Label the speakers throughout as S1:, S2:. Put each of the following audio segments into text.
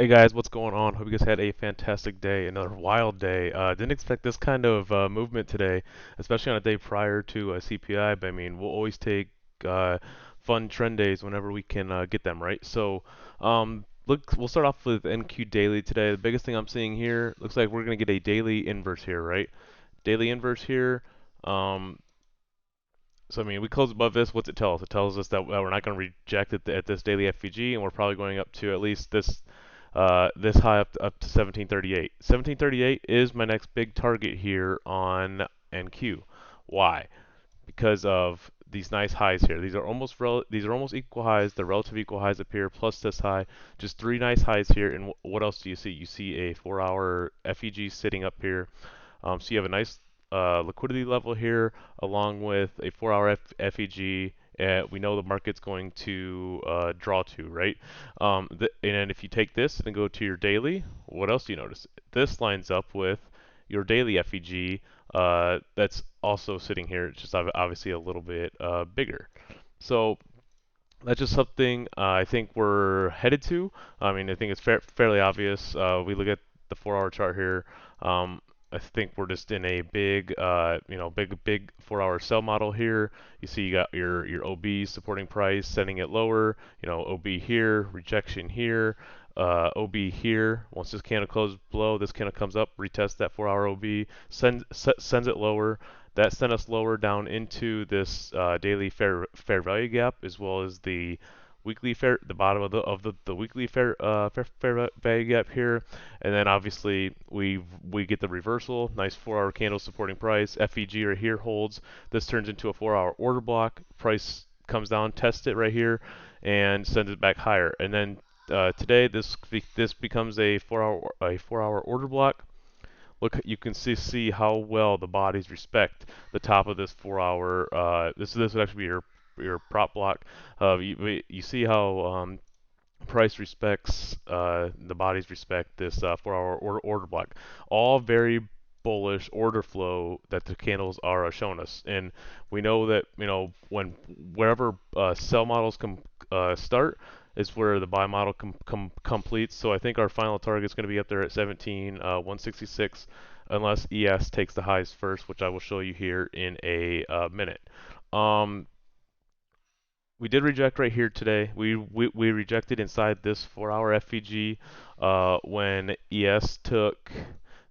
S1: Hey guys, what's going on? Hope you guys had a fantastic day, another wild day. Didn't expect this kind of movement today, especially on a day prior to CPI. But I mean, we'll always take uh, fun trend days whenever we can get them, right? So, look, we'll start off with NQ daily today. The biggest thing I'm seeing here looks like we're gonna get a daily inverse here, right? Daily inverse here. Um, so I mean, we close above this. What's it tell us? It tells us that we're not going to reject it at this daily FVG, and we're probably going up to at least this high up to 1738. 1738 is my next big target here on NQ. Why? Because of these nice highs here. These are almost equal highs. They're relative equal highs up here plus this high. Just three nice highs here. And what else do you see? You see a 4-hour FEG sitting up here. So you have a nice liquidity level here, along with a 4-hour FEG. We know the market's going to draw to, right? And if you take this and go to your daily, what else do you notice? This lines up with your daily FEG that's also sitting here. It's just obviously a little bit bigger. So that's just something I think we're headed to. I mean, I think it's fairly obvious. We look at the 4-hour chart here. Um, I think we're just in a big, big 4-hour sell model here. You see, you got your OB supporting price, setting it lower. You know, OB here, rejection here, OB here. Once this candle closes below, this candle comes up, retest that 4-hour OB, sends it lower. That sent us lower down into this daily fair value gap, as well as the the bottom of the weekly fair value gap here, and then obviously we get the reversal. Nice 4-hour candle supporting price. FEG right here holds. This turns into a 4-hour order block. Price comes down, tests it right here, and sends it back higher. And then today this becomes a 4-hour order block. Look, you can see how well the bodies respect the top of this 4-hour. This would actually be your prop block. You see how price respects the bodies respect this 4-hour order block. All very bullish order flow that the candles are showing us, and we know that wherever sell models start is where the buy model completes. So I think our final target is going to be up there at 17,166, unless ES takes the highs first, which I will show you here in a minute. Um, we did reject right here today. We rejected inside this 4-hour FVG when ES took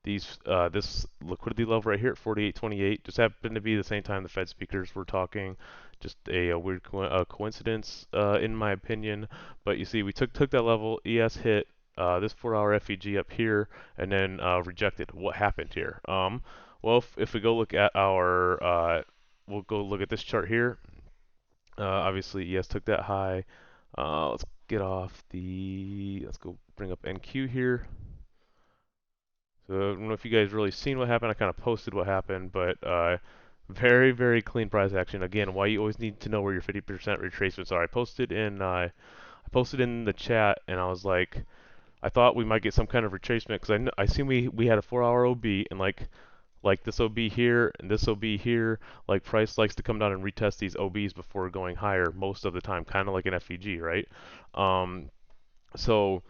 S1: this liquidity level right here at 48.28. Just happened to be the same time the Fed speakers were talking. Just a weird coincidence in my opinion. But you see, we took that level. ES hit this 4-hour FVG up here, and then rejected. What happened here? Well, if we go look at we'll go look at this chart here. Obviously, ES took that high. Let's go bring up NQ here. So I don't know if you guys really seen what happened. I kind of posted what happened, but very, very clean price action. Again, why you always need to know where your 50% retracements are. I posted in the chat, and I was like, I thought we might get some kind of retracement because I seen we had a 4-hour OB, and like this OB here and this OB here, like price likes to come down and retest these OBs before going higher most of the time, kind of like an FEG, right? Um, so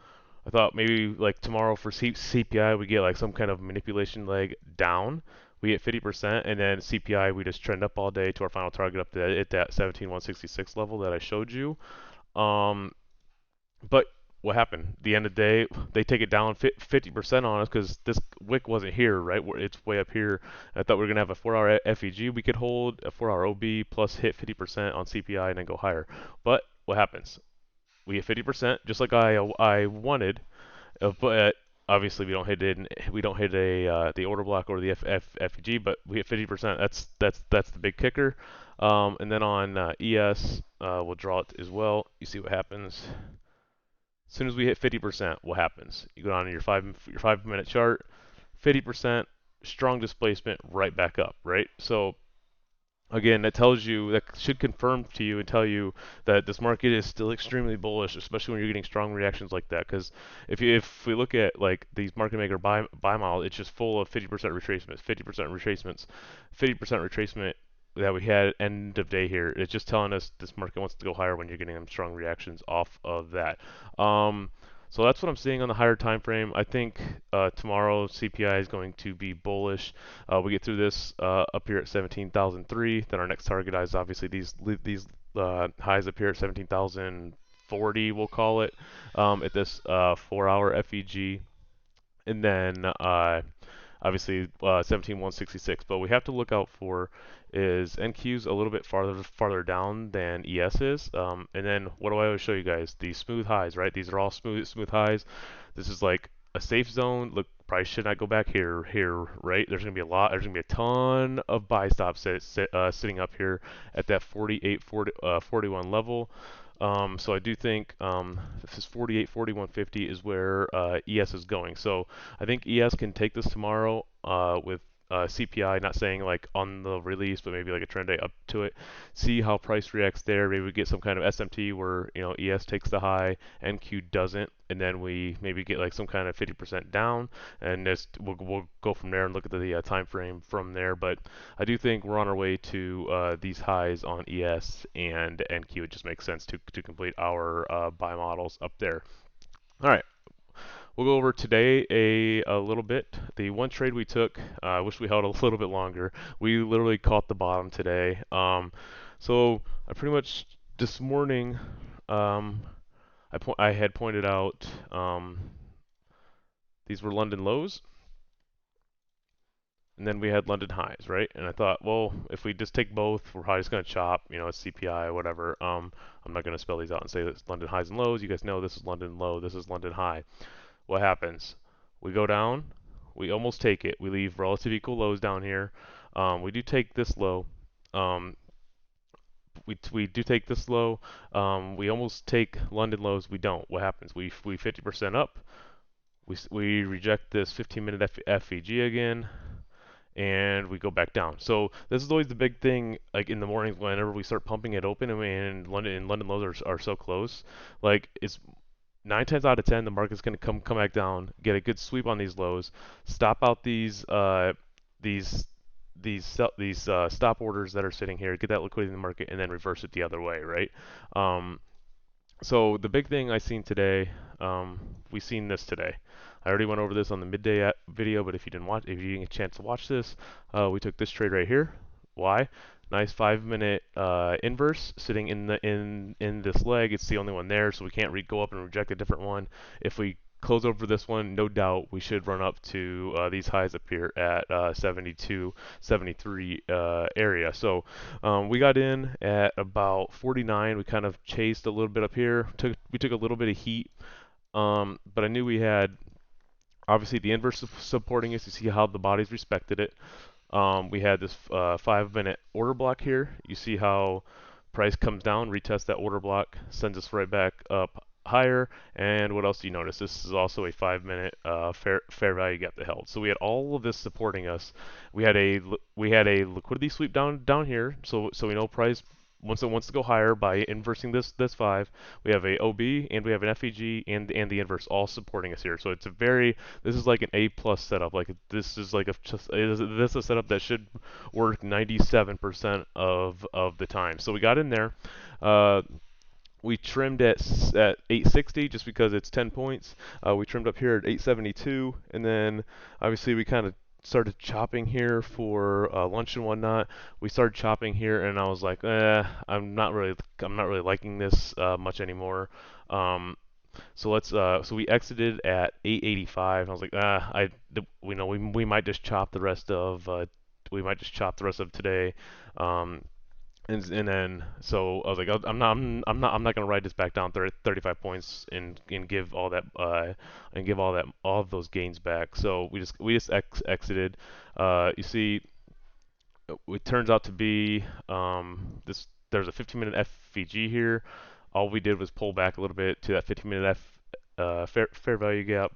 S1: I thought maybe like tomorrow for CPI we get like some kind of manipulation leg down. We get 50%, and then CPI we just trend up all day to our final target up to at that 17,166 level that I showed you. Um, but what happened? The end of the day, they take it down 50% on us because this wick wasn't here, right? It's way up here. I thought we were gonna have a 4-hour FEG we could hold, a 4-hour OB plus hit 50% on CPI and then go higher. But what happens? We hit 50% just like I wanted, but obviously we don't hit a the order block or the FEG, but we hit 50%. That's the big kicker. And then on ES, we'll draw it as well. You see what happens. As soon as we hit 50%, what happens? You go down to your 5-minute chart, 50% strong displacement right back up, right? So again, that should confirm to you and tell you that this market is still extremely bullish, especially when you're getting strong reactions like that. Because if we look at like these market maker buy models, it's just full of 50% retracements, 50% retracements, 50% retracement that we had end of day here. It's just telling us this market wants to go higher when you're getting them strong reactions off of that. Um, So that's what I'm seeing on the higher time frame. I think tomorrow CPI is going to be bullish. We get through this up here at 17,003. Then our next target is obviously these highs up here at 17,040. We'll call it at this 4-hour FEG, and then obviously 17,166. But we have to look out for is NQ's a little bit farther down than ES is. And then what do I always show you guys? These smooth highs, right? These are all smooth highs. This is like a safe zone. Look, price should not go back here, right? There's gonna be a lot. There's gonna be a ton of buy stops sitting up here at that 41 level. So I do think this is 48, 41.50 is where ES is going. So I think ES can take this tomorrow with CPI, not saying like on the release, but maybe like a trend day up to it. See how price reacts there. Maybe we get some kind of SMT where ES takes the high, NQ doesn't, and then we maybe get like some kind of 50% down, and we'll go from there and look at the time frame from there. But I do think we're on our way to these highs on ES and NQ. It just makes sense to complete our buy models up there. All right. We'll go over today a little bit. The one trade we took, I wish we held a little bit longer. We literally caught the bottom today. So I pretty much this morning, um, I had pointed out these were London lows, and then we had London highs, right? And I thought, well, if we just take both, we're probably just gonna chop, it's CPI or whatever. I'm not gonna spell these out and say it's London highs and lows. You guys know this is London low, this is London high. What happens? We go down, we almost take it. We leave relative equal lows down here. We do take this low. Um, we do take this low. We almost take London lows. We don't. What happens? We 50% up. We reject this 15-minute FEG again, and we go back down. So this is always the big thing, like in the mornings whenever we start pumping it open, and London lows are so close. Like it's 9 times out of 10, the market's going to come back down, get a good sweep on these lows, stop out these stop orders that are sitting here, get that liquidity in the market, and then reverse it the other way, right? Um, so the big thing I seen today, we seen this today. I already went over this on the midday video, but if you didn't get a chance to watch this, we took this trade right here. Why? Nice 5-minute inverse sitting in this leg. It's the only one there, so we can't go up and reject a different one. If we close over this one, no doubt we should run up to these highs up here at 72, 73 area. So we got in at about 49. We kind of chased a little bit up here. We took a little bit of heat, but I knew we had obviously the inverse supporting us. You see how the bodies respected it. We had this 5-minute order block here. You see how price comes down, retest that order block, sends us right back up higher. And what else do you notice? This is also a 5-minute fair value gap that held. So we had all of this supporting us. We had a liquidity sweep down here. So we know price once it wants to go higher by inversing this 5. We have a OB and we have an FEG and the inverse all supporting us here. So it's a very this is like an A plus setup. Like this is like this is a setup that should work 97% of the time. So we got in there. We trimmed at 860 just because it's 10 points. We trimmed up here at 872, and then obviously we kind of started chopping here for lunch and whatnot. We started chopping here, and I was like, I'm not really liking this much anymore. So we exited at 885. I was like, we might just chop the rest of today. And then so I was like, I'm not gonna ride this back down 35 points and give all of those gains back. So we just exited. You see, it turns out to be this. There's a 15-minute FVG here. All we did was pull back a little bit to that 15-minute fair value gap,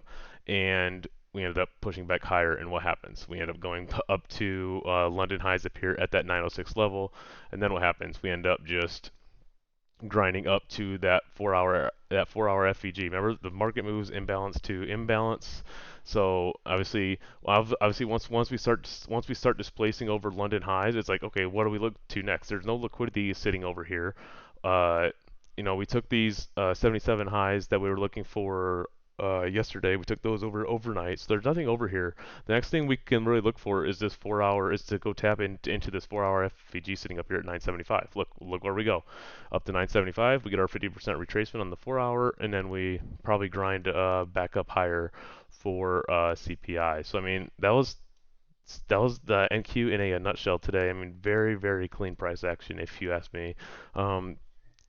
S1: and we ended up pushing back higher. And what happens? We end up going up to London highs up here at that 906 level, and then what happens? We end up just grinding up to that 4-hour FVG. Remember, the market moves imbalance to imbalance. So obviously once we start displacing over London highs, it's like, okay, what do we look to next? There's no liquidity sitting over here. We took these 77 highs that we were looking for yesterday. We took those over overnight, so there's nothing over here. The next thing we can really look for is this 4 hour, is to go tap into this 4 hour FVG sitting up here at 975. Look where we go, up to 975. We get our 50% retracement on the 4 hour, and then we probably grind back up higher for CPI. So I mean that was the NQ in a nutshell today. I mean, very clean price action if you ask me. Um,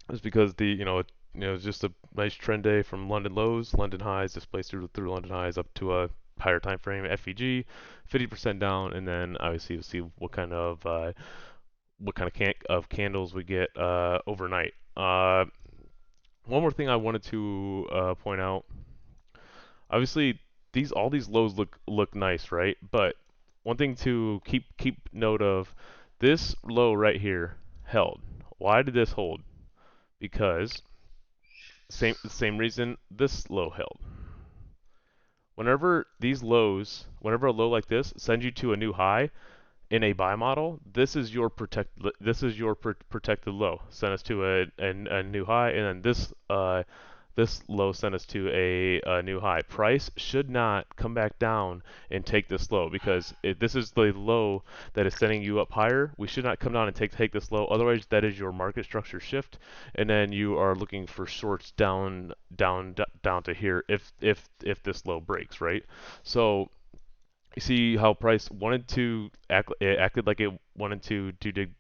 S1: it's because it's just a nice trend day from London lows, London highs, displaced through London highs up to a higher time frame FEG, 50% down, and then obviously we'll see what kind of candles we get overnight. One more thing I wanted to point out. Obviously, all these lows look nice, right? But one thing to keep note of, this low right here held. Why did this hold? Because same reason this low held. Whenever a low like this sends you to a new high in a buy model, this is your protected low. Send us to a new high, and then this low sent us to a new high. Price should not come back down and take this low, because this is the low that is sending you up higher. We should not come down and take this low. Otherwise, that is your market structure shift, and then you are looking for shorts down to here if this low breaks, right? So you see how price wanted to it acted like it wanted to dig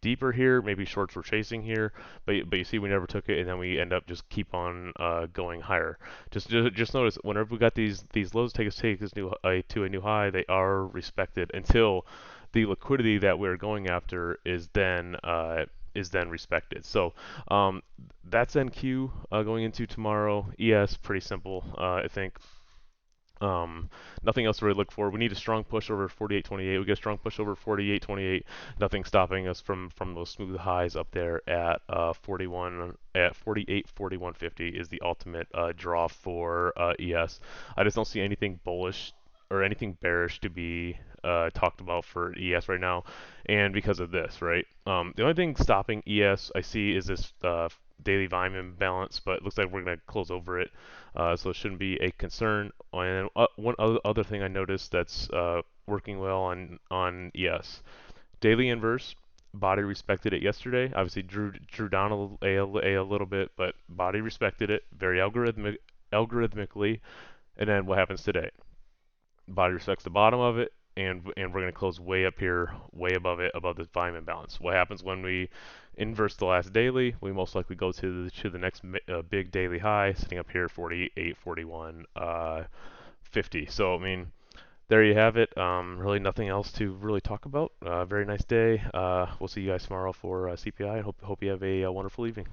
S1: deeper here. Maybe shorts were chasing here, but you see we never took it, and then we end up just keep on going higher. Just notice whenever we got these lows take this new to a new high, they are respected until the liquidity that we're going after is then respected. So that's NQ going into tomorrow. ES pretty simple, I think. Um, Nothing else to really look for. We need a strong push over 48.28. We get a strong push over 48.28. Nothing stopping us from those smooth highs up there at 48.4150 is the ultimate draw for ES. I just don't see anything bullish or anything bearish to be talked about for ES right now, and because of this, right? The only thing stopping ES I see is this daily volume imbalance, but it looks like we're going to close over it, so it shouldn't be a concern. And one other thing I noticed that's working well on ES, daily inverse. Body respected it yesterday. Obviously drew down a little bit, but body respected it very algorithmically. And then what happens today? Body respects the bottom of it, and we're going to close way up here, way above it, above this volume imbalance. What happens when we inverse the last daily? We most likely go to the next big daily high, sitting up here, 48, 41, 50. So I mean, there you have it. Really nothing else to really talk about. Very nice day. We'll see you guys tomorrow for CPI, and hope you have a wonderful evening.